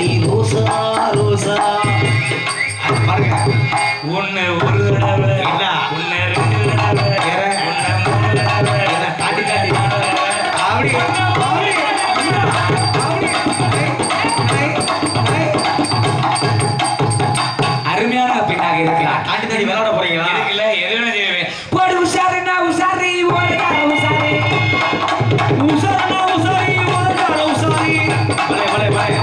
நீ ரோசா ரோசா பாருங்க. ஒன்னு ஒரு தடவை என்ன ஒன்னு ரெண்டு தடவை ஒன்னு மூணு தடவை என்ன தாண்டி தாண்டி அப்படி அருமையான பெண்ணாக இருக்கிறார். தாண்டி தாண்டி விளையாட போறீங்களா? இருக்குல்ல எதுவும் செய்வேன். போடு உஷாருன்னா உஷாரு ஓடுடா உஷாரு உசாரா உசாரி ஓடா உசாரி பலே பலே பலே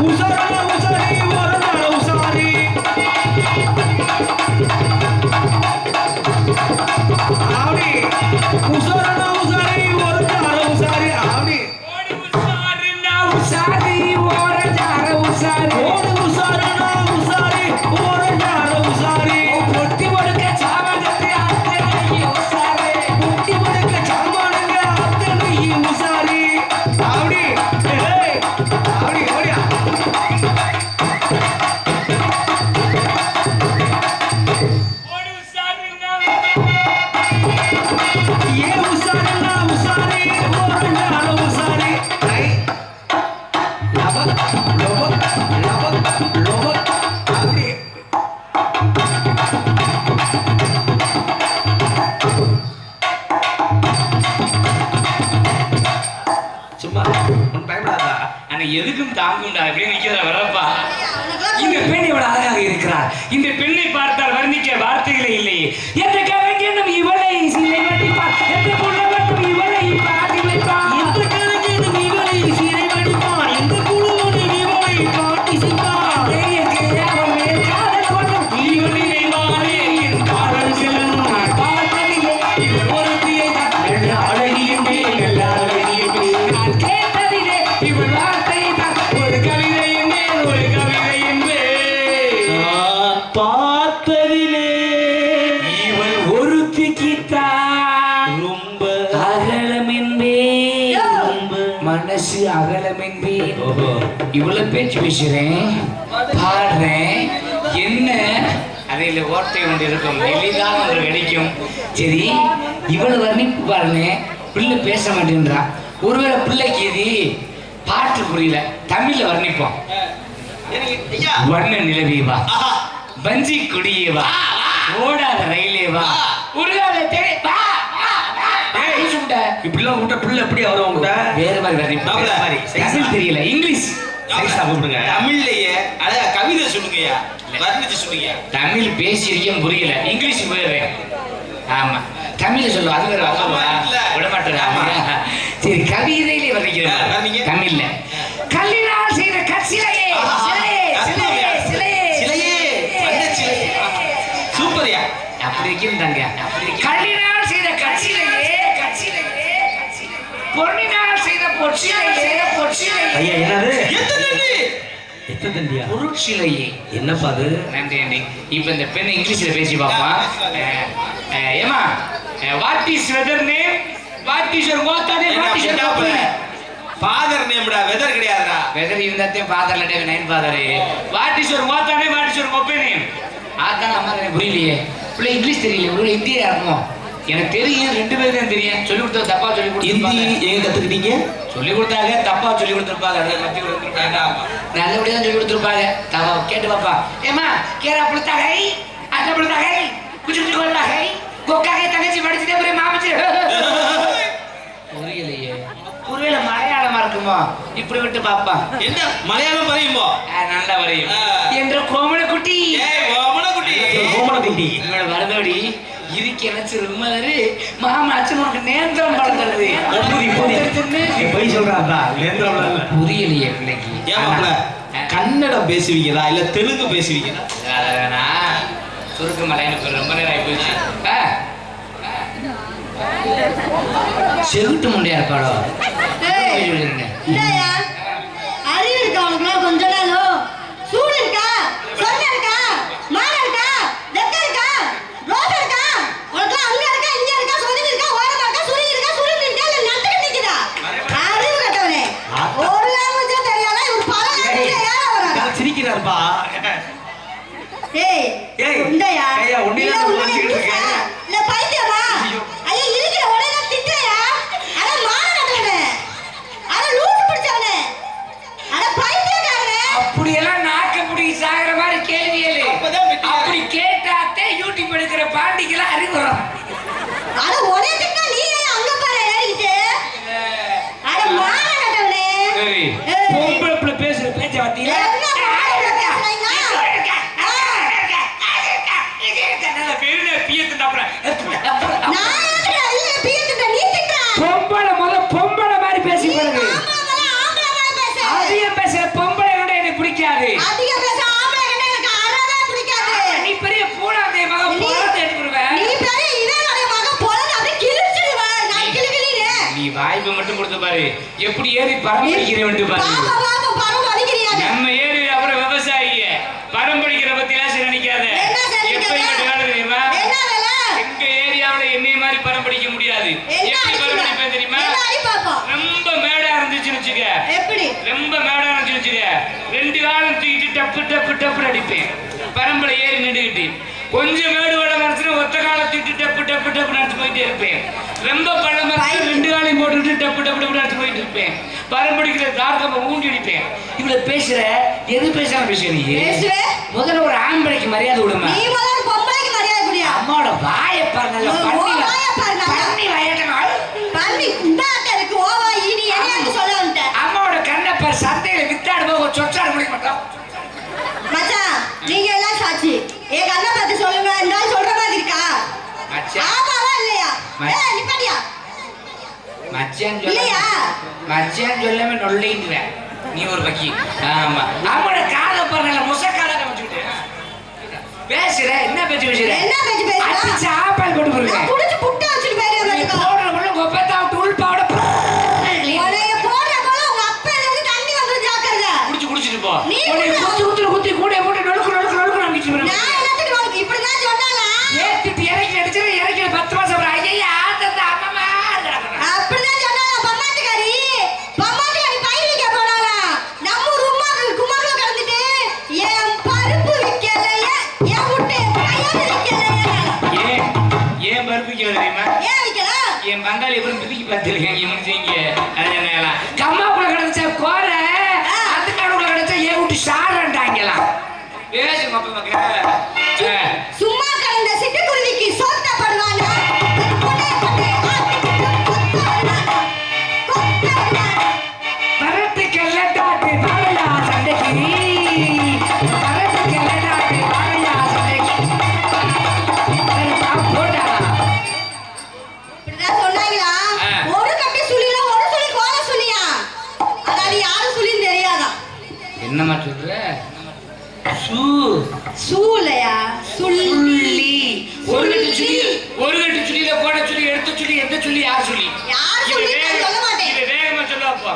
உசாரா உசாரி ஓடா உசாரி ஆடி உசாரா உசாரி ஓடா உசாரி ஆடி போடு உஷாருன்னா உஷாரு ஓடுடா உஷாரு ஓடு உசாரா உசாரி ஓடா உசாரி பொட்டி கொடுக்க சாவகத்தை அத்தனை உஷாரு முட்டி முடுக்க சாமானுங்க அத்தனை உசாரி ஆடி ஏய் ஆடி ஓடியா போடு உஷாருன்னா ஏ உசாரா உசாரி ஓடா உசாரி ஐ லப லப லப லப ஆடி சும்மா உன் பயப்படாதா ஆனா எதுக்கும் தாங்குண்டா அப்படின்னு நிக்கிறத வரப்பா. இந்த பெண் இவ்வளவு அழகாக இருக்கிறார். இந்த பெண்ணை பார்த்தால் வர்ணிக்க வார்த்தைகளே இல்லையே. எந்த கலைஞனும் இவளை சிலை வடிப்பார், எந்த புலவனும் இவளை பாதிலைப்பார். எந்த கலைஞனும் இவளை சிறை வடிப்பான் எந்த குழுவனும் இவளை பாட்டி செய்வான் தேயக்கே அவன் மேல் காதல் கொள்ளும் இவளினை வாழே என் காதல் செல்லும். நான் பார்த்ததிலே இவள் ஒருத்தியை தான் நல்ல அழகியும் நல்ல அழகியும் நான் கேட்டதிலே இவள் வார்த்தை தான் ஒரு கவிதை என்பேன் ஒரு கவிதை என்பேன். நான் பார்த்ததிலே இவள் ஒருத்திக்குத்தான் ரொம்ப அகலம் என்பேன் ரொம்ப மனசு அகலம் என்பேன். ஓஹோ இவ்வளவு பேச்சு பேசுறேன் பாடுறேன் என்ன அதில் ஓட்டை ஒன்று இருக்கும் எளிதாக ஒன்று கிடைக்கும். சரி இவ்வளவு வர்ணிப்பு பாருங்க பிள்ளை பேச மாட்டேன்றா. ஒருவேளை பிள்ளைக்கு இது பாட்டு புரியல தமிழ்ல வர்ணிப்போம். ஐயா வண்ண நிலவே வா வஞ்சி குடியே வா ஓடாத ரயிலே வா உருகாத தேடி வா வா, வா, வா. சுண்ட. இப்படிலாம் உங்கள்கிட்ட பிள்ளை எப்படியா வரும் உங்கள்கிட்ட வேற மாதிரி வர்ணிப்பு மாப்பிள, மாதிரி சைஸா? தமிழ் தெரியல இங்கிலீஷ் சைஸா கூப்பிடுங்க தமிழ்லயே அழகா கவிதை சொல்லுங்கய்யா, வர்ணிச்சு சொல்லுங்க. தமிழ் பேசியிருக்கேன் புரியல இங்கிலீஷ் போயிடுறேன். ஆமா தமிழ்ல சொல்லுவோம் அது வேற ஆமா, இல்ல. விட மாட்டேன். சரி கவிதையிலே வர்ணிக்கிறேன் வர்ணிங்க. தமிழ்ல கல்லினால் செய்த கற்சிலையே சிலையே சிலையே சிலையே சிலையே, வண்ணச் சிலையே. சூப்பர்யா. அப்படி வைக்கிறதாங்க கல்லினால் செய்த கற்சிலையே பொன்னினால் செய்த பொற்சிலையே ஐயா என்னது எத்தனை அடி? எத்தனை தண்டியா பொருட்சிலையே. என்னப்பா அது நன்றி நன்றி. இப்ப இந்த பெண் இங்கிலீஷ்ல பேசி பார்ப்போம். ஏமா what is weather name what is your கோத்தானே வாட் இஸ் யுவர் கோப்பனே ஃபாதர் நேம்டா, வெதர் கிடையாதுடா. வெதர் இருந்தாதே ஃபாதர்ல டே நைன் ஃபாதர் வாட் இஸ் யுவர் கோத்தானே வாட் இஸ் யுவர் கோப்பனே அதான் அம்மா எனக்கு புரியலையே. பிள்ளை இங்கிலீஷ் தெரியல ஒரு இந்தியா இருக்கும். எனக்கு தெரியும் ரெண்டு பேரும் தான் தெரியும். சொல்லி கொடுத்தா தப்பா சொல்லி ஹிந்தி கொடுத்துருப்பாங்க. எங்க கத்துக்கிட்டீங்க சொல்லி கொடுத்தாங்க தப்பா சொல்லி கொடுத்துருப்பாங்க. அதை மத்தி கொடுத்துருப்பாங்க நல்லபடியா தான் சொல்லி கொடுத்துருப்பாங்க. தவா கேட்டு பாப்பா ஏமா கேரா புளுத்தாகை அட்ட புளுத்தாகை குச்சி குச்சி கொள்ளாகை கொக்காகை தங்கச்சி படிச்சுட்டே போய் மாமிச்சு புரியலையே. ஒருவேளை மலையாளமா இருக்குமோ இப்படி விட்டு பாப்பா என்ன மலையாளம் பறையுமோ? நல்லா வரையும் என்ற கோமல குட்டி ஏய் ஓமன குட்டி. கோமல குட்டி இவளோட வரதோடி இதுக்கு எனக்கு ரொம்பரு மாமா அச்சன் உனக்கு நேந்திரம் பழந்தது போய் சொல்றாருடா நேந்திரம்ல இல்ல புரியலையே பிள்ளைக்கு. ஏன் மாப்ள கன்னடம் பேசுவீங்களா இல்ல தெலுங்கு பேசுவீங்களா? அதனா சுருக்கு மலையாளம் ரொம்ப நேரம் ஆகி போச்சு. செவிட்டு முண்டையா இருப்பாளோ இல்லையா அறிவு இருக்கா உனக்குலாம் கொஞ்ச நாளும் சூடு இருக்கா சொன்ன இருக்கா மான இருக்கா வெக்க இருக்கா ரோஸ் இருக்கா உனக்குலாம் அங்க இருக்கா இங்க இருக்கா சொதி இருக்கா ஓரமா இருக்கா சுருங்கி இருக்கா சுருங்கி இருக்கா இல்ல நட்டு நிக்குதா அறிவு கட்டவனே ஒரு லாங்குவேஜ் தெரியாதா இவர் பல லாங்குவேஜ் ஏற வராங்க சிரிக்கிறாருப்பா ஏய் ஏய், உண்டையா ஏய்யா, உன்னைய தான் நினைச்சிட்டு இருக்கேன். இல்ல பைத்தியமா ஐயா இருக்கிற உடனே திட்டுறியா அட மான கட்டவனே அட லூசு பிடிச்சவனே பிறகு ஏய். பொம்பளை பிள்ளை பேசுற பேச்ச பார்த்தீங்களா என்ன பொம்பளை பேசுறீங்க? நான் எதுக்குடா இல்ல பீத்துட்ட நீ திட்டுற? பொம்பளை மாதிரி பேசி பழகு ஆம்பளை மாதிரி பேசு. அதிக பேசுற பொம்பளை கூட எனக்கு பிடிக்காது அதிக பேச ஆம்பளை கிட்ட எனக்கு அறவே பிடிக்காது. நீ பெரிய பூனாதே மக நீ- போறதை எடுத்துருவேன் நீ பெரிய இவனுடைய மகன் பொழுது அப்படியே கிழிச்சிடுவேன். நான் கிளுகிளின்னு. நீ வாய்ப்பு மட்டும் கொடுத்து பாரு எப்படி ஏறி பரம்படிக்கிறேன் பாரு பாப்பா பரம் வலிக்கிறியாங்க. நம்ம ஏறி அப்புறம் விவசாயிங்க பரம்படிக்கிற பத்திலாம் சரி நினைக்காத என்ன சரி எப்ப நினைக்காத? இங்க வேலை தெரியுமா என்ன வேலை? எங்க ஏரியாவுல என்னைய மாதிரி பரம்படிக்க முடியாது என்ன எப்படி பரம்படிப்பேன் தெரியுமா என்ன அடி பாப்போம்? ரொம்ப மேடா இருந்துச்சுன்னு வச்சுக்க எப்படி? ரொம்ப மேடா இருந்துச்சு வச்சுக்க 2 காலம் தூக்கிட்டு டப்பு டப்பு டப்பு அடிப்பேன் பரம்பரை ஏறி நின்றுகிட்டு கொஞ்சம் மேடு வளம் மனசுல ஒத்த காலம் தூக்கிட்டு டப்பு டப்பு டப்பு நடத்து போயிட்டே இருப்பேன் ரொம்ப பழம் 2 காலையும் போட்டுக்கிட்டு டப்பு டப்பு டப்பு நடத்து போயிட்டு இருப்பேன் பரம்படிக்கிற தார்க்கமா ஊண்டி அடிப்பேன் இவ்வளவு பேசுற எது பேசாம பேசுற நீ பேசுவே? முதல்ல ஒரு ஆம்பளைக்கு மரியாதை விடுமா நீ முதல்ல பொம்பளைக்கு மரியாதை குடியா? அம்மாவோட வாயை பாரு நல்லா உன் வாயை பாரு நல்லா. பண்ணி வாயட்டணும் பண்ணி குண்டாட்ட இருக்கு ஓவா இனி என்னையாக்கு சொல்ல வந்துட்ட. அம்மாவோட கண்ணை பாரு சந்தையில வித்தாடு போக சொச்சாடு முடிக்க மாட்டோம் மச்சான் நீங்க எல்லாம் சாட்சி. என் கண்ணை பார்த்து சொல்லுங்க. இந்த ஆள் சொல்ற மாதிரி இருக்கா? மச்சான் ஆமாவா இல்லையா? மச்சான். நிப்பாட்டியா? மச்சான் இல்லையா? மச்சான் சொல்லாம நொல்லைங்குவேன் நீ ஒரு பக்கி ஆமா அவனோட காலை பாருங்க முசக்கால வச்சுக்கிட்டு பேசுற என்ன பேச்சு பேசுற என்ன பேச்சு பேசுறா? அடிச்சு ஆப்பால் போட்டு போடுங்க நான் குடிச்சு புட்டை வச்சுட்டு போயிடுவேன் பாத்துக்கோ. போடுறவங்களும் கொப்பத்தா உள் பாவோட உன்னைய போடுற போல உங்க அப்பையில இருந்து தண்ணி வந்து ஜாக்கிரதை. குடிச்சிட்டு போ நீ உன்னை குடி. குத்தி கூட போட்டு நொழுக்கு நம்பிச்சு நான் எல்லாத்துக்கும் உனக்கு இப்படிதான் சொன்னாலா? ஏத்திட்டு இறக்கி அடிச்சு இறக்கி 10 மாசம் அப்புறம் ஐயா ஆத்தத்தை அம்மா அப்படிதான் சொன்னாலா பம்மாட்டுக்காரி? பம்மாட்டுக்காரி பயிர் விற்க போனாலா? நம்ம குமாரில கடந்துட்டு என் பருப்பு விற்கலையே, என் முட்டை பயிர் விற்கலையே. ஏன் பருப்புக்கு தெரியுமா ஏன் விற்கல? என் பங்காளி எப்படி பிதிக்கி பார்த்துருக்கேன் முடிஞ்சீங்க கம்மாக்குள்ள கிடைச்ச கோர அந்த கடவுள கிடைச்ச ஏன் விட்டு சாரண்டாங்கலாம் பேசு சும்மா கடந்த சிட்டுக்குருவிக்கு சோத்த படுவானா? பரத்துக்கெல்ல தாட்டு வாழையா சண்டைக்கு பரத்துக்கெல்ல தாட்டு வாழையா சண்டைக்கு போட்டாளா இப்படிதான் சொன்னாங்களா? ஆ. ஒரு கட்டி சுழில ஒரு சுழி கோல சுழியா? அதாவது யாரு சுழின்னு தெரியாதா? என்னம்மா சொல்ற சூலையா? சுள்ளி ஒரு கட்டு சுள்ளியில போட சொல்லி எடுத்து சொல்லி எந்த சொல்லி யார் சொல்லி யார் சுழின்னு நான் சொல்ல மாட்டேன். இது வேகமா சொல்ல அப்பா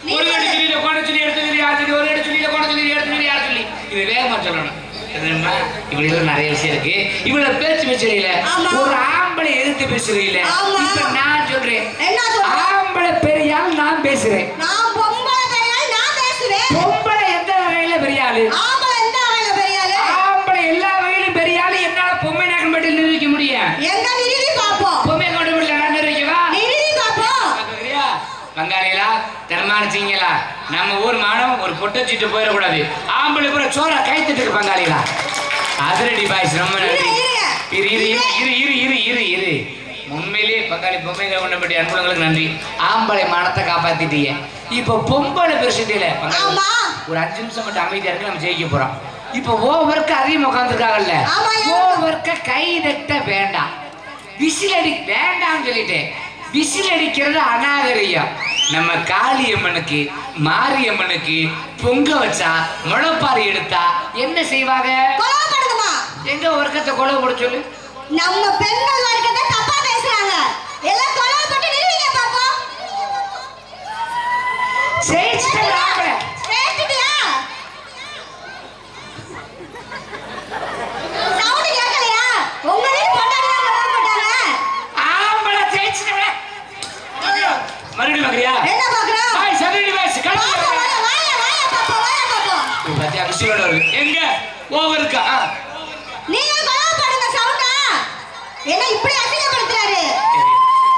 நீ ஒரு கட்டு சொல்லு. சுள்ளியில போட சொல்லி எடுத்து சொல்லி யார் சொல்லி ஒரு கட்டு சுள்ளியில போட சொல்லி எடுத்து சொல்லி யார் சொல்லி இது வேகமா சொல்லணும் தெரியுமா இப்படி எல்லாம் நிறைய விஷயம் இருக்கு இவ்வளவு பேச்சு பேசுறீங்கள ஆமா. ஒரு ஆம்பளை எதிர்த்து பேசுறீங்கள ஆமா. இப்ப நான் சொல்றேன் என்ன சொல்ற? ஆம்பளை பெரியாள் நான் பேசுறேன் நான் பொம்பளை பெரியாள் நான் பேசுவேன். பொம்பளை எந்த வகையில பெரியாளு ஆம்பளை எந்த வகையில பெரியாளு? ஆம்பளை எல்லா வகையிலும் பெரியாளு என்னால பொம்மை நாகம் மட்டும் நிரூபிக்க முடியும் எங்க நிறுவி பாப்போம். பொம்மை கொண்டு முடியல நான் நிரூபிக்கவா நிறுவி பாப்போம். பாக்குறியா? பங்காளிகளா தர்மானிச்சிங்களா நம்ம ஊர் மானம் ஒரு பொட்டச்சிட்டு போயிடக்கூடாது ஆம்பளை பூரா சோற கைத்துட்டு பங்காளிகளா அதிரடி பாய்ஸ் ரொம்ப நன்றி இரு இரு இரு இரு இரு இரு இரு உண்மையிலேயே பங்காளி பொம்மைகளை கொண்டபடி அன்புலங்களுக்கு நன்றி ஆம்பளை மானத்தை காப்பாத்திட்டீங்க இப்போ பொம்பளை பெருசுட்டியில ஆமா. ஒரு 5 நிமிஷம் மட்டும் அமைதியா இருக்கு நம்ம ஜெயிக்க போறோம் இப்போ ஓவருக்கு அதிகம் உட்காந்துருக்காங்கல்ல ஆமா, ஏன்? ஓவருக்க கை நெட்ட வேண்டாம் விசில் அடி வேண்டாம்னு சொல்லிட்டேன் விசில் அடிக்கிறது அநாகரியம் நம்ம காளியம்மனுக்கு மாரியம்மனுக்கு பொங்க வச்சா முளைப்பாரி எடுத்தா என்ன செய்வாங்க கொலை பண்ணுங்கம்மா. எங்க ஒருக்கத்தை கொலை போட சொல்லு நம்ம பெண்கள் வர்க்கத்தை தப்பா பேசுறாங்க. எல்லாம் கொலை போட்டு நிறுவிங்க பாப்போம். ஜெயிச்சிட்டேன் ஆம்பளை. கேட்டுட்டியா? சவுண்ட் கேட்கலையா? உங்க வீட்டு பொண்டாட்டி தான் கொலை போட்டாங்க. ஆம்பளை ஜெயிச்சிட்டேன் மறுபடியும் பாக்குறியா என்ன பாக்குறோம்? பாய் சதுரடி பாய்ஸ் வாயா, வாயா, வாயா, வாயா பாப்போம், வாயா பாப்போம். பத்தியா விஷயோட வருது எங்க ஓவருக்கா நீங்க கொலை பண்ணுங்க சவுண்டா. என்ன இப்படி அசிங்கப்படுத்துறாரு?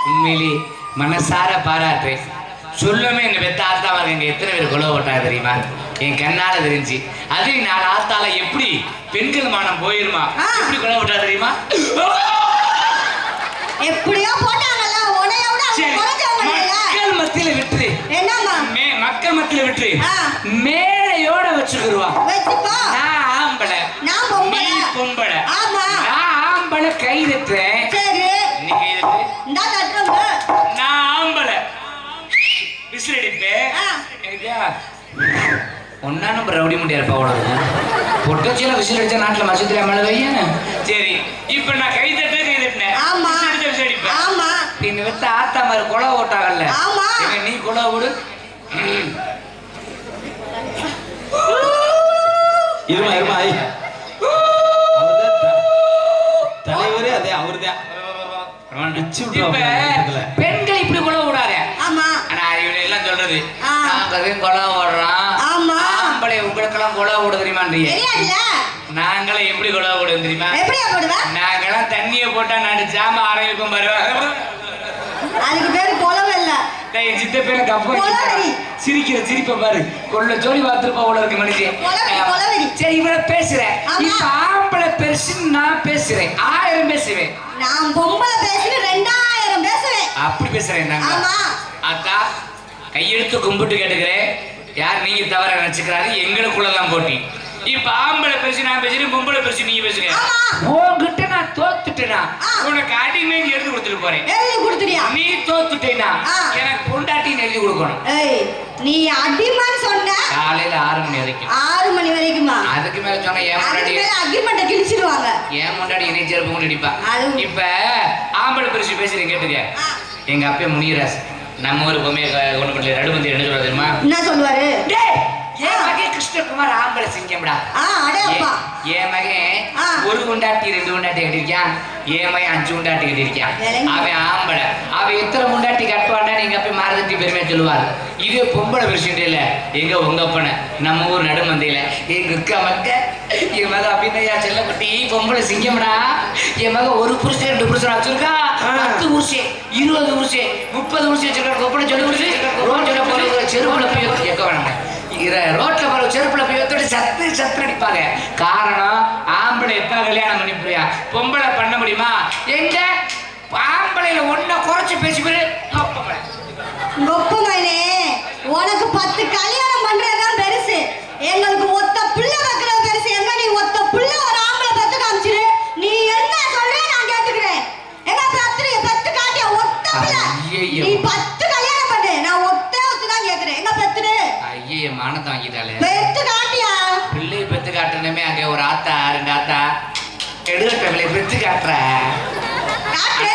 உண்மையிலே மனசார பாராட்டுறேன் சொல்லமே எங்க பெத்த ஆத்தாவா எங்க எத்தனை பேர் கொலை போட்டாங்க தெரியுமா என் கண்ணால தெரிஞ்சு அது 4 ஆத்தால எப்படி பெண்கள் மானம் போயிருமா எப்படி கொலை போட்டா தெரியுமா எப்படியோ போட்டாங்கல்ல உனைய விட அவங்க குறைஞ்சவங்க இல்ல மக்கள் மத்தியில விட்டு என்னம்மா மக்கள் மத்தியில எடுத்து ஆ. மேலையோட வச்சுக்கிடுவான். வச்சுப்போ. நான் ஆம்பளை, நான் பொம்பளை. நீ பொம்பளை. ஆமா. நான் ஆம்பளை கை தட்டுறேன், சரி. நீ கை தட்டு. இந்தா தட்டுறோங்க. நான் ஆம்பளை விசில் அடிப்பேன். ஆ. ஒன்னா நம்ம ரவுடி முடியா இருப்பா அவ்வளோ பொட்டச்சியில விசில் அடிச்சா நாட்டுல மசத்துல மழை பெய்யும். சரி, இப்ப நான் கை தட்டினேன். ஆமா. விசில் அடிப்பேன். ஆமா. பின்ன விட்டு ஆத்தா மாதிரி கொலை ஓட்டாங்கல்ல, ஆமா. நீ கொலை விடு. இருமா இருமா தலைவரே அதே அவர்தான். இப்ப பெண்கள் இப்படி கொலை விடாத. ஆமா. ஆனா இவங்க எல்லாம் சொல்றது ஆ. நாங்க கொலை ஓடுறான். ஆமா. ஆம்பளை உங்களுக்கெல்லாம் கொலை ஓட தெரியுமான்றீங்க. தெரியாதுல்ல. நாங்களே எப்படி கொலை ஓடுவோம் தெரியுமா? எப்படியா போடுவ? நாங்கெல்லாம் தண்ணியை போட்டா நாடு ஜாம ஆரம்பிக்கும் பாரு. அதுக்கு பேரு குலவை இல்ல. என் சித்த பேரை கப்ப கொலவெறி. சிரிக்கிற சிரிப்பை பாரு. கொள்ள ஜோடி பார்த்துருப்பா உள்ள இருக்கு மனுஷன். கொலவெறி. சரி, இவ்வளவு பேசுறேன். ஆமா. இப்ப ஆம்பளை பெருசுன்னு நான் பேசுறேன், 1000 பேசுவேன். நான் பொம்பளை பேசுன்னு 2000 பேசுவேன். அப்படி பேசுறேன் நாங்க. ஆமா. அக்கா கையெழுத்து கும்பிட்டு கேட்டுக்கிறேன், யார் நீங்க தவற நினைச்சுக்கிறாரு, எங்களுக்குள்ளதான் போட்டி. இப்ப ஆம்பளை பெருசு நான் பேசுறேன், பொம்பளை பெருசு நீங்க பேசுங்க. ஆமா. உன்கிட்ட நான் தோத்துட்டேனா ஆ. உனக்கு அடிமைன்னு எழுதி கொடுத்துட்டு போறேன். எழுதி கொடுத்துறியா? நீ தோத்துட்டேனா ஆ. எனக்கு பொண்டாட்டின்னு எழுதி கொடுக்கணும். ஏய், நீ அடிமான்னு சொன்ன. காலையில 6 மணி வரைக்கும். 6 மணி வரைக்குமா? அதுக்கு மேல சொன்ன என் அதுக்கு முன்னாடி மேல அக்ரிமெண்ட்டை கிழிச்சிடுவாங்க. என் முன்னாடி இணை சேர்ப்பு கொண்டு அடிப்பா. அது- இப்ப ஆம்பளை பெருசு பேசுறேன் கேட்டுக்க. ஆ. எங்க அப்பா முனியராஸ் நம்ம ஊர் பொம்மையை கொண்டு பண்ணல நடுவந்தி என்ன சொல்ல தெரியுமா? என்ன சொல்லுவாரு? டேய், என் மகன் கிருஷ்ணகுமார் ஆம்பளை சிங்கம்டா. அடே அப்பா. என் மகன் ஆ. 1 குண்டாட்டி 2 குண்டாட்டி கட்டிருக்கான், என் மகன் 5 குண்டாட்டி கட்டிருக்கான். விளங்கி. அவன் ஆம்பளை, அவன் எத்தனை குண்டாட்டி கட்டுவான்டா எங்க அப்பா மாரதட்டி பெருமையா சொல்லுவார். இதே பொம்பளை பிரச்சனை இல்ல, எங்க உங்க அப்பனை நம்ம ஊர் நடுமந்தையில எங்க அக்கா மக்க என் மக அபிநயா செல்லக்குட்டி பொம்பளை சிங்கம்டா. என் மக 1 புருஷன் 2 புருஷன் வச்சிருக்கா, 10 புருஷன் 20 புருஷன் 30 புருஷன் வச்சிருக்கா. கொப்பனை சொல்லி புருஷன் ரோட்ல போற செருப்புல போய் எக்க வேணாங்க, ரோட்ல போற செருப்புல போய் ஒத்தோட சத்து சத்து அடிப்பாங்க. காரணம் ஆம்பளை எப்ப கல்யாணம் பண்ணி போறியா, பொம்பளை பண்ண முடியுமா? எங்க ஆம்பளையில ஒன்ன குறைச்சு பேசி போயிரு. கொப்பமேனே, உனக்கு 10 கல்யாணம் பண்றதுதான் பெருசு, எங்களுக்கு ஒத்த பிள்ளை வைக்கிறது பெருசு. எங்க நீ ஒத்த பிள்ளை ஒரு ஆம்பளை பத்து காமிச்சிரு, நீ என்ன சொல்ற நான் கேட்டுக்கிறேன். எங்க பத்து காட்டியா ஒத்த பிள்ளை? ஐயையோ. நீ 10 கல்யாணம் பண்ணு, நான் ஒத்த தான் கேக்குறேன். எங்க பெத்துடு? ஐயே மானத்தை வாங்கிட்டாலே. பெத்து காட்டியா? பிள்ளை பெத்து காட்டணுமே, அங்க ஒரு ஆத்தா 2 ஆத்தா எடுத்த பிள்ளை பெத்து காட்டுற. காட்டு.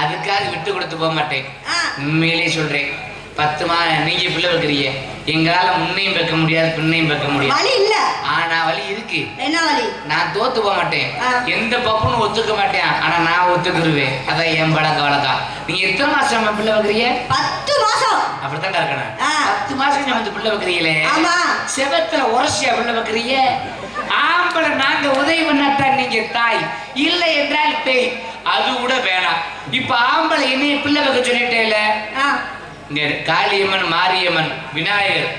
அதுக்காக விட்டு கொடுத்து போக மாட்டேன். ஆ. உண்மையிலே சொல்றேன், 10 நீங்க பிள்ளை வைக்கிறீங்க, எங்களால முன்னையும் வைக்க முடியாது பின்னையும் வைக்க முடியாது. வலி இல்ல. ஆனா வலி இருக்கு. என்ன வலி? நான் தோத்து போக மாட்டேன், ஆ. எந்த பப்புன்னு ஒத்துக்க மாட்டேன். ஆனா நான் ஒத்துக்குருவேன், அதான் என் பழக்க வழக்கம். நீங்க எத்தனை மாசம் பிள்ளை வைக்கிறீங்க? 10 மாசம். அப்படித்தான் இருக்கணும். ஆ. 10 மாசம் நம்ம பிள்ளை வைக்கிறீங்களே, ஆமா. செவத்துல உரசியா பிள்ளை வைக்கிறீங்க. ஆம்பளை நாங்க உதவி பண்ணாத்தான் நீங்க தாய், இல்லை என்றால் பேய். அது கூட வேணாம். இப்ப ஆம்பளை என்னைய பிள்ளை வைக்க சொல்லிட்டே இல்ல, ஆ. இங்க காளியம்மன் மாரியம்மன் விநாயகர்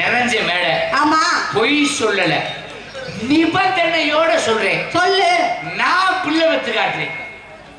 நிறைஞ்ச மேடை, ஆமா. பொய் சொல்லல, நிபந்தனையோட சொல்றேன். சொல்லு. நான் பிள்ளை வைத்து காட்டுறேன்.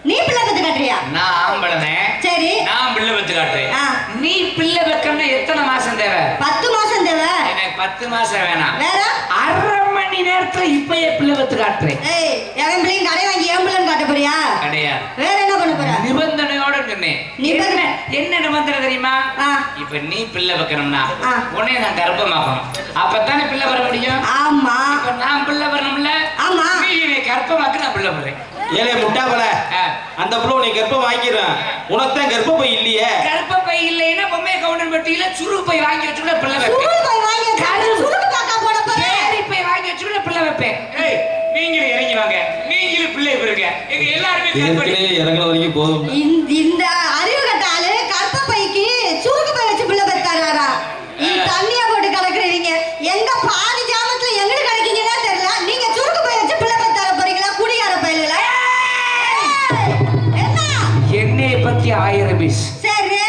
நீ பிள்ளை பெத்து காட்டுறியா? நான் ஆம்பளனே, சரி. நான் பிள்ளை வைத்து காட்டுறேன். ஆ. நீ பிள்ளை வைக்கணும்னா எத்தனை மாசம் தேவை? 10 மாசம் தேவை. எனக்கு 10 மாசம் வேணாம், வேற? 1/2 மணி நேரத்துல இப்பயே பிள்ளை வைத்து காட்டுறேன். ஏய், எவன் பிள்ளைங்க கடை வாங்கி என் பிள்ளைன்னு காட்ட போறியா? கிடையாது, வேற என்ன பண்ண போற? நிபந்தனையோட சொன்னேன். நிபந்தனை? என்ன நிபந்தனை தெரியுமா? ஆ. இப்ப நீ பிள்ளை வைக்கணும்னா ஆ. உன்னை நான் கர்ப்பமாக்கணும், அப்பத்தானே பிள்ளை வர முடியும். ஆமா. இப்ப நான் பிள்ளை வரணும்ல, ஆமா. நீ என்னை கர்ப்பமாக்கு, நான் பிள்ளை வர்றேன். ஏலே முட்டாப்பல, அந்த புள்ள உன்னை கர்ப்பம் வாங்கிடுறேன், உனக்கு தான் கர்ப்பப்பை இல்லையே. கர்ப்பப்பை இல்லைன்னா பொம்மை கவுண்டன் பெட்டியில சுருக்கு பை வாங்கி வச்சுக்கூட பிள்ளை வைப்பேன். சுருக்கு பை வாங்கி வச்சு சுருக்கு காக்கா போட போற. கேரி பை வாங்கி வச்சுக்கூட பிள்ளை வைப்பேன். ஏய், நீங்களும் இறங்கி வாங்க, நீங்களும் பிள்ளை பெறுங்க, எங்க எல்லாருமே கர்ப்பப்பை. ஏற்கனவே இறங்குற வரைக்கும் போதும். இந்த அறிவு கட்ட ஆளு கற்பப்பைக்கு சுருக்கு பை வச்சு பிள்ளை பெத்தாரா? தண்ணியா போட்டு கலக்குறீங்க. எங்க பாதி ஜாமத்துல எங்கிட்டு கிடைக்கீங்கன்னா தெரியல. நீங்க சுருக்கு பை வச்சு பிள்ளை பெத்தார போறீங்களா? குடிகார பையல. என்ன? என்னைய பத்தி 1000 பேஸ். சரி.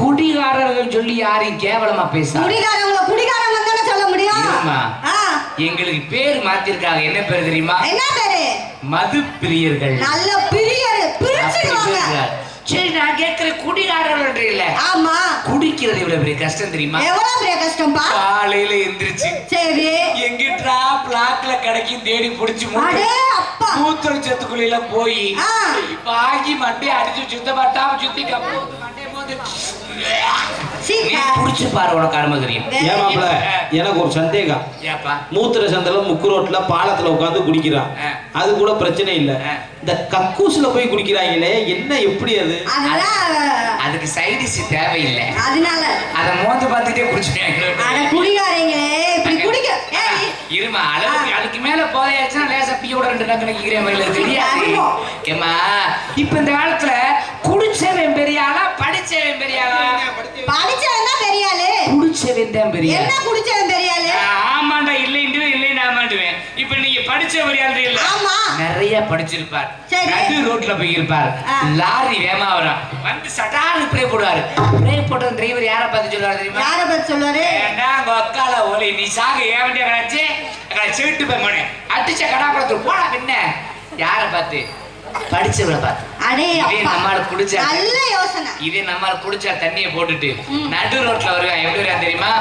குடிகாரர்கள் சொல்லி யாரையும் கேவலமா பேசா. குடிகாரங்கள குடிகாரங்க தானே சொல்ல முடியும். இருமா. ஆ. எங்களுக்கு பேர் மாத்திருக்காங்க, என்ன பேர் தெரியுமா? என்ன பேரு? மது பிரியர்கள். நல்ல பிரியர் பிரிச்சுடுவாங்க. சரி நான் கேட்கிற குடிகாரர்கள் இல்ல ஆமா குடிக்கிறது இவ்வளவு பெரிய கஷ்டம் தெரியுமா? எவ்வளவு பெரிய கஷ்டம்பா. காலையில எந்திரிச்சு சரி எங்கிட்டா பிளாக்ல கிடைக்கும் தேடி புடிச்சு அடே அப்பா மூத்தல் சத்துக்குள்ள போய் ஆ. வாங்கி மண்டையை அடிச்சு சுத்த பட்டாம சுத்தி கப்பு மண்டையை போது நீ சீக்கிரம் புடிச்சு பாரு உனக்கு அருமை தெரியும். ஏன் மாப்பிள எனக்கு ஒரு சந்தேகம். ஏப்பா மூத்திர சந்தில முக்கு ரோட்ல பாலத்துல உட்காந்து குடிக்கிறான், அது கூட பிரச்சனை இல்ல. இந்த கக்கூஸ்ல போய் குடிக்கிறாங்களே, என்ன எப்படி அது? அதெல்லாம் அதுக்கு சைடிஸ் தேவையில்லை, அதனால அத மோந்து பார்த்துட்டே குடிச்சுட்டேன். அட குடிகாரங்களே இப்படி குடிக்க இருமா அளவுக்கு அதுக்கு மேல போதையாச்சுன்னா லேசா பியோட 2 டக்கு நிக்கிற மாதிரி தெரியாது. ஏமா இப்ப இந்த காலத்துல குடிச்சவன் பெரிய ஆளா படிச்சவன் பெரிய ஆளா? படிச்சவன் தான் பெரிய ஆளு. குடிச்சவன் தான் பெரிய என்ன குடிச்சவன் பெரிய ஆளு? ஆமாண்டா இல்லை ஆமாண்டுவேன். இப்ப நீங்க படிச்ச பெரிய ஆள் இல்ல, ஆமா நிறைய படிச்சிருப்பார், சரி. நடு ரோட்ல போய் இருப்பார், லாரி வேகமா வரும், வந்து சட்டாரு பிரே போடுவாரு. பிரே போட்ட டிரைவர் யாரை பார்த்து சொல்லுவாரு தெரியுமா? யார பத்தி சொல்லுவாரு? ஏண்டா கொக்கால ஓலி நீ சாக ஏன் வண்டியா கடாச்சு சீட்டு போய் அடிச்ச கடாக்குளத்துக்கு போடா பின்ன. யாரை பார்த்து? படிச்சவளை பார்த்து. அடே இதே அப்பா நம்மால குடிச்சா நல்ல யோசனை. இதே நம்மால குடிச்சா தண்ணியை போட்டுட்டு நடு ரோட்ல வருவேன். எப்படி வருவான் தெரியுமா?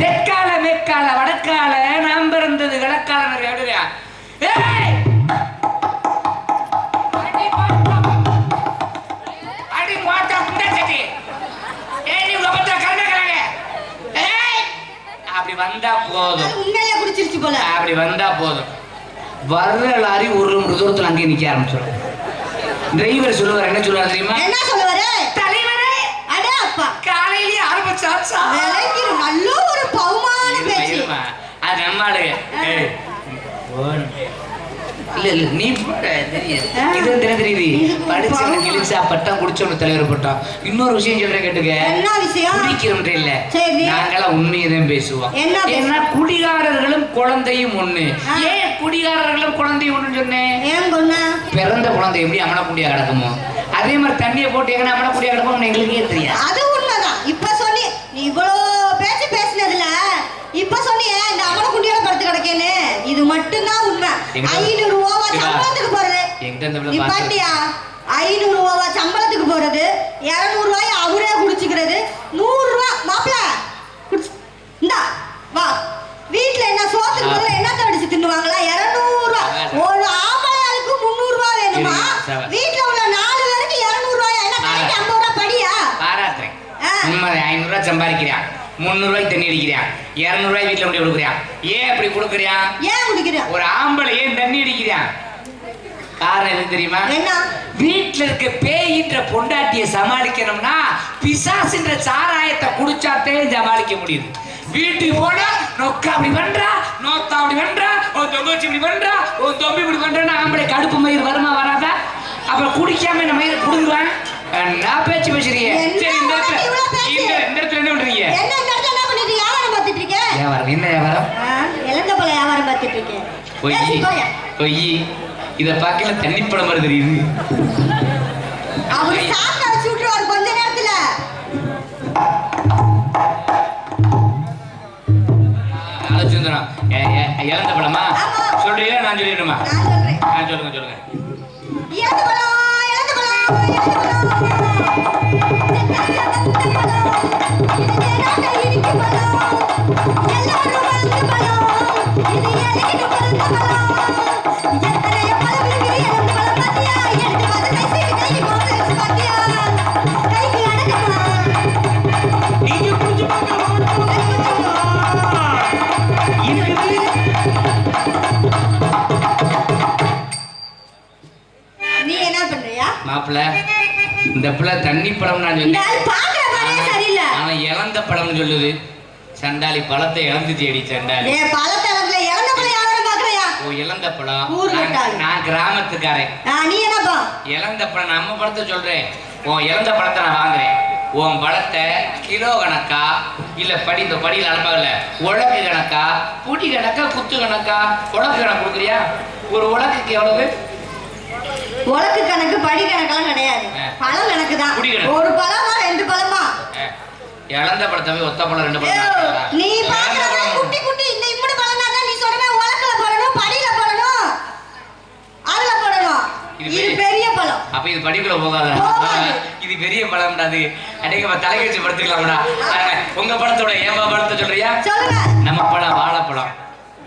தெற்கால மேற்கால வடக்கால நாம் பிறந்தது வடக்கால எப்படி வருவான்? ஏய்! அடி மாட்டா குண்டா சட்டி. ஏய் நீ உங்க கரண்டக்கறாங்க. ஏய்! அப்படி வந்தா போதும், அது உண்மையிலே குடிச்சிருச்சு போல. அப்படி வந்தா போதும், வர்ற லாரி ஒரு தூரத்துல அங்கே நிக்க ஆரம்பிச்சிடும். டிரைவர் சொல்லுவார், என்ன சொல்லுவார் தெரியுமா? என்ன சொல்லுவாரு? தலைவரே அடே அப்பா காலையிலேயே ஆரம்பிச்சாச்சா? விலைக்கு நல்ல ஒரு பவுமான பேச்சு. அது நம்ம ஆளுங்க. ஏய், இல்ல நீ போட தெரியாது. இது என்ன தெரியுது? படிச்சவனுக்கு இழிச்சா பட்டம், குடிச்சவனுக்கு தலைவர் பட்டம். இன்னொரு விஷயம் சொல்றேன் கேட்டுக்க. என்ன விஷயம்? குடிக்கிறோம் இல்ல, சரி. நாங்களாம் உண்மையதான் பேசுவோம். என்ன குடிகாரர்களும் குழந்தையும் ஒண்ணு. ஏன் குடிகாரர்களும் குழந்தையும் ஒண்ணுன்னு சொன்னேன்? ஏன் கொன்ன? பிறந்த குழந்தை எப்படி அமனக்குடியா கிடக்குமோ அதே மாதிரி தண்ணியை போட்டு எங்கன்னா அமனக்குடியா கிடக்கும் எங்களுக்கே தெரியாது. அது உண்மைதான். இப்ப சொல்லி நீ இவ்வளவு பேச்சு பேசினதுல இப்ப சொன்னியே இந்த அமன குண்டியோட படுத்து கிடக்கேன்னு, இது மட்டும்தான் உண்மை. 500 ரூபாவா சம்பளத்துக்கு போறது நீ பாட்டியா? 500 ரூபாவா சம்பளத்துக்கு போறது, 200 ரூபாய் அவரே குடிச்சுக்கிறது, 100 ரூபாய் மாப்பிள இந்தா வா வீட்டுல என்ன சோத்துக்கு பதிலா என்னத்த அடிச்சு தின்னுவாங்களா? 200 ரூபாய். ஒரு ஆம்பளையாளுக்கு 300 ரூபாய் வேணுமா? வீட்டுல உள்ள 4 பேருக்கு 200 ரூபாய். என்ன கடைக்கு 50 ரூபாய் படியா? பாராட்டுறேன். உண்மை 500 ரூபாய் சம்பாதிக்கிறான், 300 ரூபாய்க்கு தண்ணி அடிக்கிறான், 200 ரூபாய் வீட்டுல கொண்டு கொடுக்குறான். ஏன் அப்படி கொடுக்குறான்? ஏன் குடிக்கிற? ஒரு ஆம்பளை ஏன் தண்ணி அடிக்கிறான்? காரணம் என்ன தெரியுமா? என்ன? வீட்டுல இருக்க பேயின்ற பொண்டாட்டியை சமாளிக்கணும்னா பிசாசுன்ற சாராயத்தை குடிச்சாத்தே சமாளிக்க முடியுது. வீட்டுக்கு போனா நொக்கா அப்படி பண்றா, நோத்தா அப்படி பண்றா, உன் தொங்கச்சி இப்படி பண்றா, உன் தொம்பி இப்படி பண்றா, ஆம்பளை கடுப்பு மயிர் வருமா வராதா? அப்புறம் குடிக்காம இந்த மயிர் குடுங்குவான். நான் பேச்சு பேசுறீங்க. சரி, இந்த இடத்துல என்ன பண்றீங்க? என்ன இந்த இடத்துல என்ன பண்ணிட்டு வியாபாரம் பார்த்துட்டு இருக்க? வியாபாரம் என்ன வியாபாரம்? இழந்த பழ வியாபாரம் பார்த்துட்டு இருக்கேன். பொய். இத பார்க்கல தண்ணி படம் மாதிரி தெரியுது. அவரு சாக்க வச்சு விட்டுருவாரு கொஞ்ச நேரத்துல. அலட்சுந்தரம் இழந்த படமா சொல்றீங்களா? நான் சொல்லிடணுமா? நான் சொல்றேன். சொல்லுங்க. இழந்த பழம், இழந்த பழம், இழந்த நீ என்ன பண்றியா? மாப்பிள்ள இந்த பிள்ளை தண்ணி படம் நான் சொன்னேன், பாக்குற மாதிரியே சரியில்லை. அவன் இழந்த படம்னு சொல்லுது. சண்டாளி பழத்தை இழந்து தேடி சண்டாளி. பழத்தளத்துல இழந்த பழம் வியாபாரம் பாக்குறியா? ஓ இழந்த பழம். ஊருக்காரன். நான் கிராமத்துக்காரன். நீ என்னப்பா? இழந்த பழம் நம்ம பழத்தை சொல்றேன். உன் இழந்த பழத்தை நான் வாங்குறேன். உன் பழத்தை கிலோ கணக்கா இல்ல இந்த படியில் அளப்பாகல உலக்கு கணக்கா, புடி கணக்கா, குத்து கணக்கா, உலக்கு கணக்கு கொடுக்குறியா? ஒரு உலக்குக்கு எவ்வளவு? உலக்கு கணக்கு படி கணக்கெல்லாம் கிடையாது, பழம் கணக்கு தான். ஒரு பழமா 2 பழமா? இழந்த பழத்தை ஒத்த பழம் 2 பழம். நீ பாக்குறத குட்டி குட்டி இந்த இப்படி பழம்னா தான் நீ சொல்றவே உலக்குல போடணும், படியில போடணும், அதுல போடணும். இது பெரிய பழம். அப்ப இது படிக்குள்ள போகாத. இது பெரிய படம் அது. அன்னைக்கு தலைக்கு வச்சு படுத்துக்கலாம்டா. உங்க படத்தோட ஏமா படத்தை சொல்றியா? சொல்லுங்க. நம்ம படம் வாழைப்பழம்.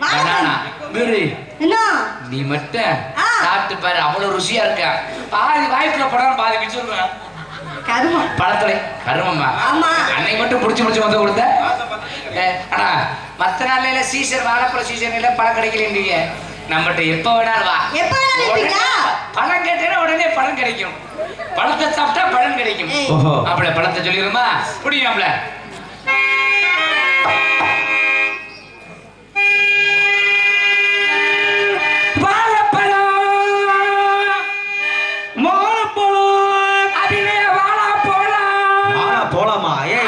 பனானா. குரு. என்ன? நீ மட்டும் சாப்பிட்டு பாரு, அவ்வளவு ருசியா இருக்கா. பாதி வாய்ப்புல படம் பாதி பிடிச்சிருக்கேன். கருமம். பழத்துல கருமம்மா. ஆமா. அன்னைக்கு மட்டும் புடிச்சு வந்து கொடுத்த. ஆனா மத்த நாள்ல சீசன் வாழைப்பழம் சீசன்ல பழம் கிடைக்கலன்றீங்க. நம்மகிட்ட எப்ப வேணாலும் வா. எப்ப வேணாலும் பழம் கேட்டேன்னா உடனே பழம் கிடைக்கும். பழத்தை சாப்பிட்டா பழம் கிடைக்கும். அப்படி பழத்தை சொல்லிடுமா? புடியாம்ல. போலாமா? ஏன்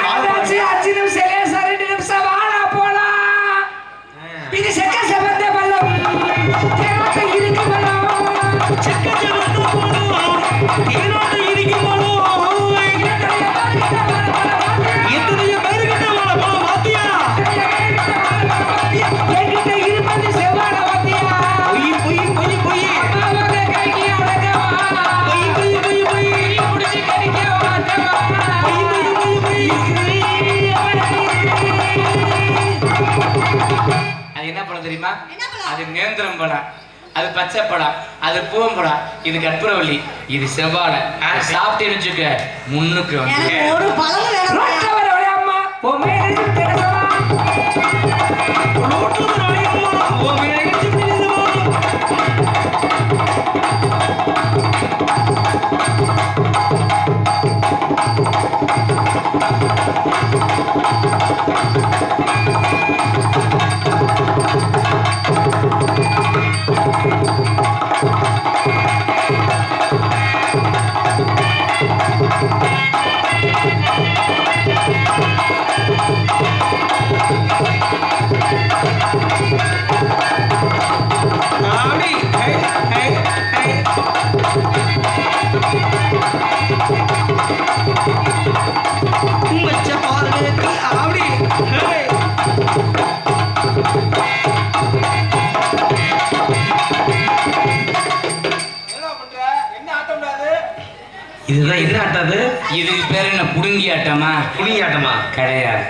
தெரியுமா? அது நேந்திரம் பழம், அது பச்சை பழம், அது பூவம்பழம், இது கற்பூரவள்ளி, இது செவ்வாழை. சாப்பிட்டேன்னு வச்சுக்க முன்னுக்கு வந்து ஒரு பழம் வேணும். இதுதான் என்ன ஆட்டாது? இதுக்கு பேர் என்ன புடுங்கி ஆட்டமா? புடுங்கி ஆட்டமா கிடையாது.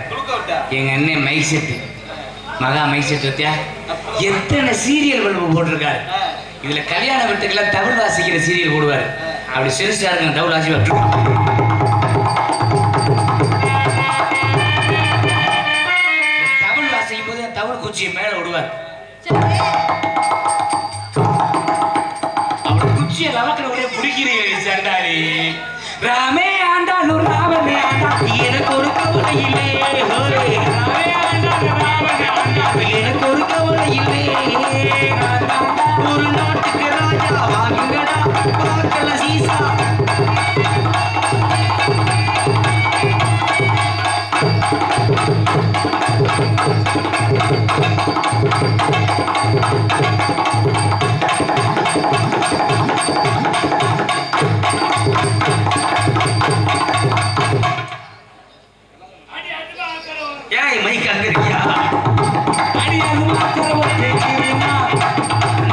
எங்க அண்ணன் மைசெட்டு மகா மைசெட்டு பத்தியா எத்தனை சீரியல் பல்பு போட்டிருக்காரு. இதுல கல்யாண வீட்டுக்கெல்லாம் தவில் வாசிக்கிற சீரியல் போடுவாரு. அப்படி சிறுசா இருக்க தவில் வாசி தவில் வாசிக்கும் போது தவில் குச்சியை மேல விடுவார். அவர் குச்சியை லவக்கிற ஒரே பிடிக்கிறீங்க சண்டாரி. ராமே ஆண்டாலு ராவணே ஆண்டா எனக்கு ஒரு கவலை இல்லை. ராமே ஆண்டாலு ராவணே ஆண்டா எனக்கு ஒரு கவலை இல்லை. ஒரு நாட்டுக்கு ராஜா வாங்குங்கடா பார்க்கல சீசா. ஏய் மைக் அங்க இருக்கியா?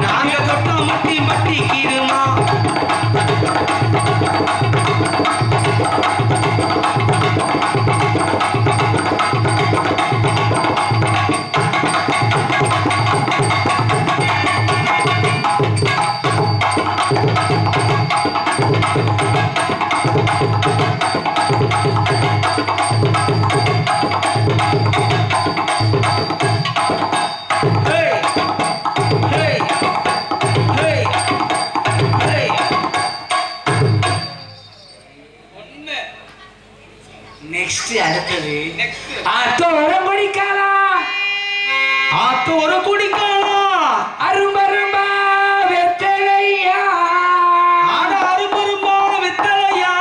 நாங்க தொட்டா மட்டி மட்டி கீருமா. நெக்ஸ்ட் அடுத்தது ஆத்தோர குடிக்காலா. ஆத்தோர குடிக்காலா. அரும்பரும்பா வெத்தலையா. ஆட அரும்பரும்பா வெத்தலையா.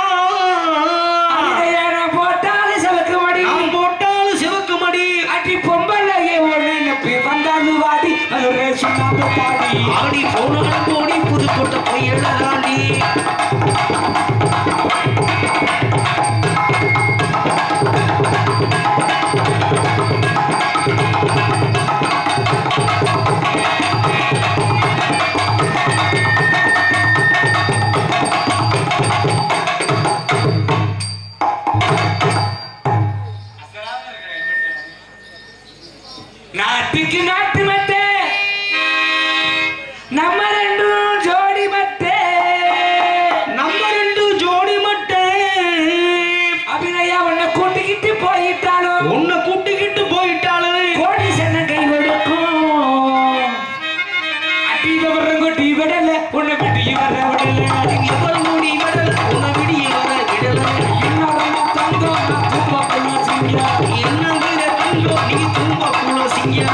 அடியான போட்டாலும் சிவக்கு மடி. நான் போட்டாலும் சிவக்கு மடி. அடி பொம்பளையே ஒண்ணு நப்பி வந்தாலும் வாடி அது சுண்ணாம்பு பாடி. ஆடி போனாலும் போடி புதுக்கோட்டை போய் எழுதாண்டி. நாட்டுக்கு நாட்டு மட்டை நம்ம ரெண்டும் ஜோடி மட்டை நம்ம 2 ஜோடி மட்டை அபிநயா உன்னை கூட்டிக்கிட்டு போயிட்டாலும் உன்னை கூட்டிக்கிட்டு போயிட்டாலும் கோடி சென்ன கை கொடுக்கும் அடியில வர்றவங்க டீ விடல உன்னை விட்டு வர விடல எவர் மூடி விடல உன்னை விடிய வர விடல இன்னொரு தங்கம் நான் துப்ப கொள்ள சிங்கியா என்னங்கிற தங்கோ நீ தும்ப குல சிங்கியா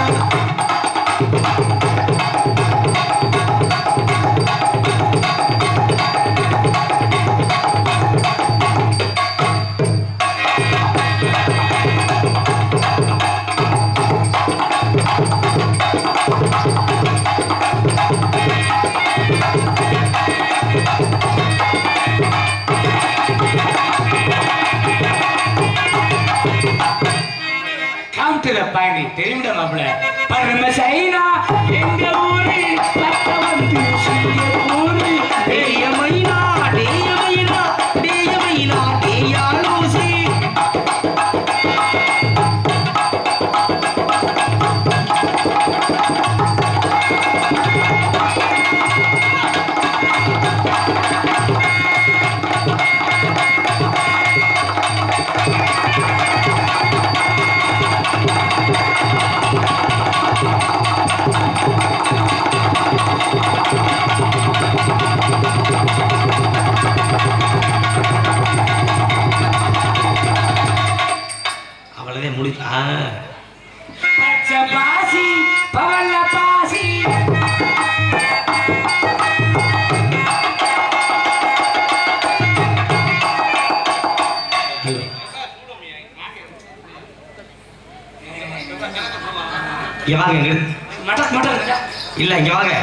Come to the point. தெரியும்டா மாப்ள பரம சைனா எங்க ஊரு பத்த வந்து சிங்கப்பூரு டேய மைனா டேய மைனா டேய மைனா டேயாலோசி அவ்வளவே முடி பச்சை பாசி பவல்ல பாசி இங்க வாங்க மட்டக் மட்டக் இல்ல இங்க வாங்க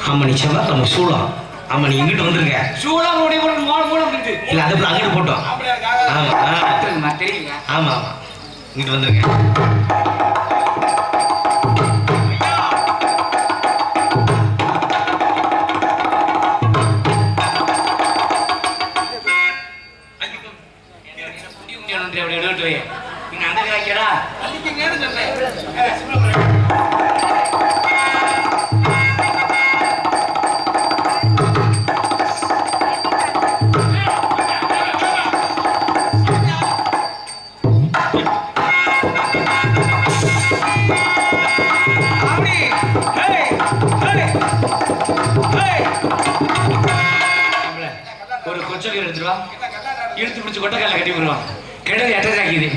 ஆமா நீ செவ்வா நம்ம சூளம் ஆமா நீ இங்கிட்டு வந்துருங்க சூளா ஓடி கூட மூலம் இருக்கு இல்ல அது அங்கிட்டு போட்டோம் ஆமா தெரியுங்க ஆமா ஆமா இங்கிட்டு வந்துருங்க அப்படி எடுத்து வை நீங்க அந்த காய்க்கடா ஒரு கொச்சல் எடுத்துருவா இழுத்து பிடிச்சி கொட்டைக்கால கட்டி விடுவான் கிடது அட்டாச் ஆக்கிது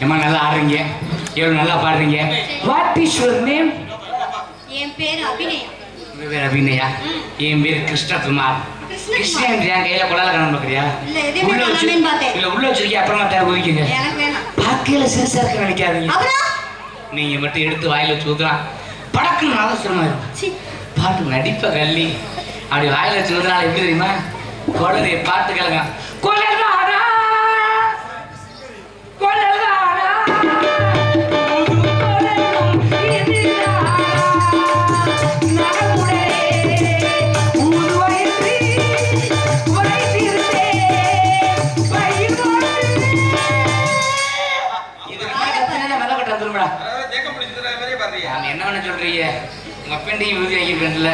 ஏமா நல்லா ஆடுறீங்க எவ்வளவு நல்லா பாடுறீங்க வாட் இஸ் யுவர் நேம் என் பேரு அபிநயா. உங்க பேர் அபிநயா என் பேர் கிருஷ்ணகுமார் கிருஷ்ணன் என் கையில கொள்ளால காண பாக்குறியா இல்ல, எதையுமே காணாமேன்னு பார்த்தேன். இல்ல உள்ள வச்சிருக்கீங்க அப்புறமா தேவை ஒதுக்கிங்க எனக்கு வேணாம். பாக்கையில சிறுசா இருக்க நினைக்காதீங்க அப்புறம் நீங்க மட்டும் எடுத்து வாயில வச்சு ஊத்துறான் படக்குன்னு அவசரமா இருக்கும் சீ, பாட்டு நடிப்ப கள்ளி அப்படி வாயில வச்சு ஊத்துனால எப்படி தெரியுமா குழந்தைய பாட்டு கேளுங்க கொலகாரா கொலகாரா புது கொலகம் இதுடா நகமுடே ஊது வயிற்றி வைத்திருந்தே பையோடு இது கத்தன மலகட்ட வந்துரும்டா நான் என்ன பண்ண சொல்றீங்க உங்க பெண்டையும் விருதி ஆகிருக்கேன்ல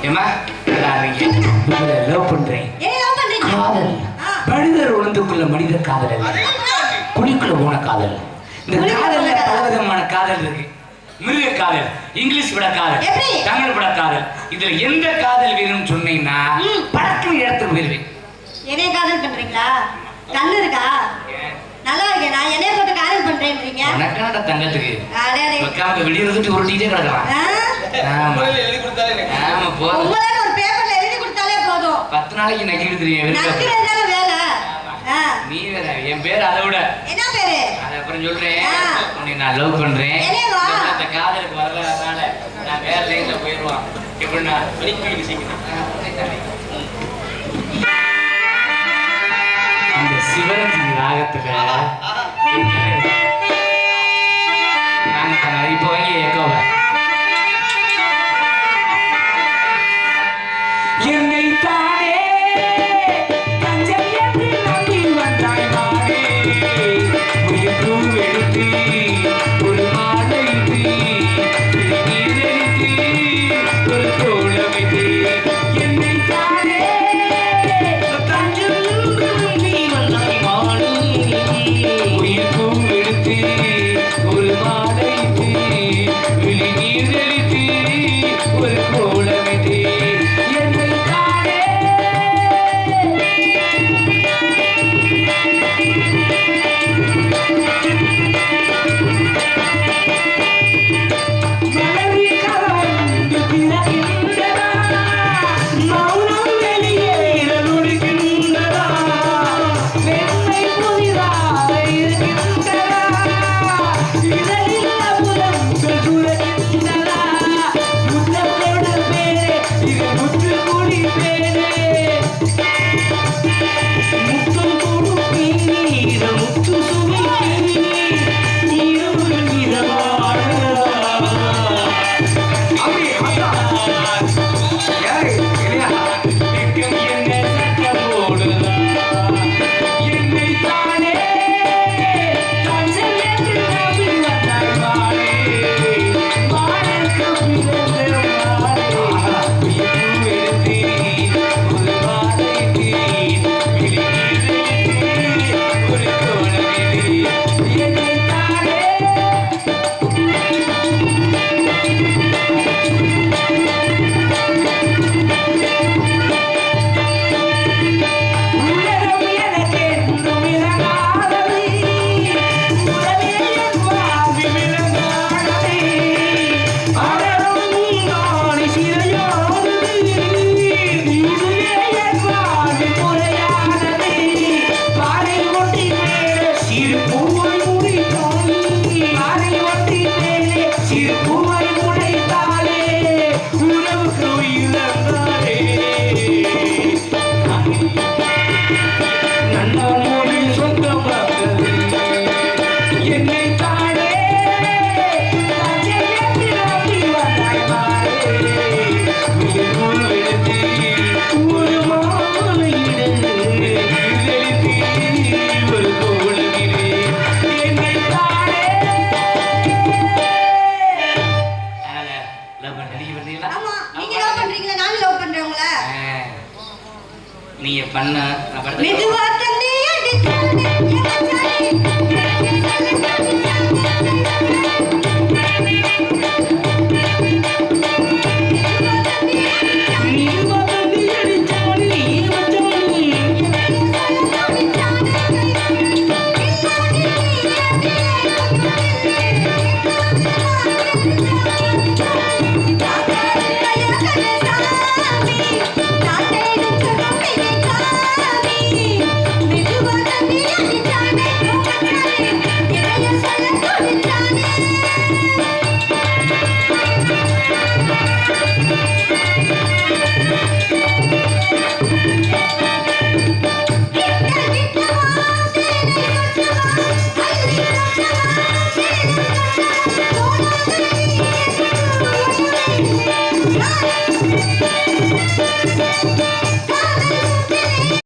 ஏமா ஆடுறீங்க உங்களை லவ் பண்றேன் என்ன love பண்றீங்க? காதல் ஆ. மனிதர் உணர்ந்துக்குள்ள மனிதர் காதல் அல்ல குடிக்குள்ள போன காதல் இந்த காதல்ல பலவிதமான காதல் இருக்கு மிருக காதல் இங்கிலீஷ் விட காதல் எப்படி? தமிழ் விட காதல் இதுல எந்த காதல் வேணும்னு சொன்னீங்கன்னா படக்குன்னு இடத்துக்கு போயிருவேன் என்னைய காதல் பண்றீங்களா? கண்ணு இருக்கா? நல்லா இருக்கேனா? என்னைய போட்டு காதல் பண்றேன்றீங்க? உனக்கான தங்கத்துக்கு அடே, அடே. உட்காந்து விடியறதுட்டு ஒரு டீச்சர் கிடக்கலாம் ஆ? ஆமா ஆமா போதும் உங்களால ஒரு பேப்பர்ல எழுதி கொடுத்தாலே போதும். 10 நாளைக்கு நக்கிட்டு தெரியும் நக்குறது தானே வேலை. ஆ. நீ வேற என் பேர் அதை விட என்ன பேரு? அதை அப்புறம் சொல்றேன் ஆ. உன்னை நான் லவ் பண்றேன் என்னையவா? இந்த காதலுக்கு வரல அதனால நான் வேற லைன்ல போயிடுவான் எப்படின்னா வெளிக்கு அந்த சிவரஞ்சி ராகத்துல நாங்க இப்போ வாங்கி எக்கோவை என்னை தானே தஞ்சம் என்று நம்பி வந்தாய் மாறே உயிர் கண்ணு நான் படுத்து மெதுவா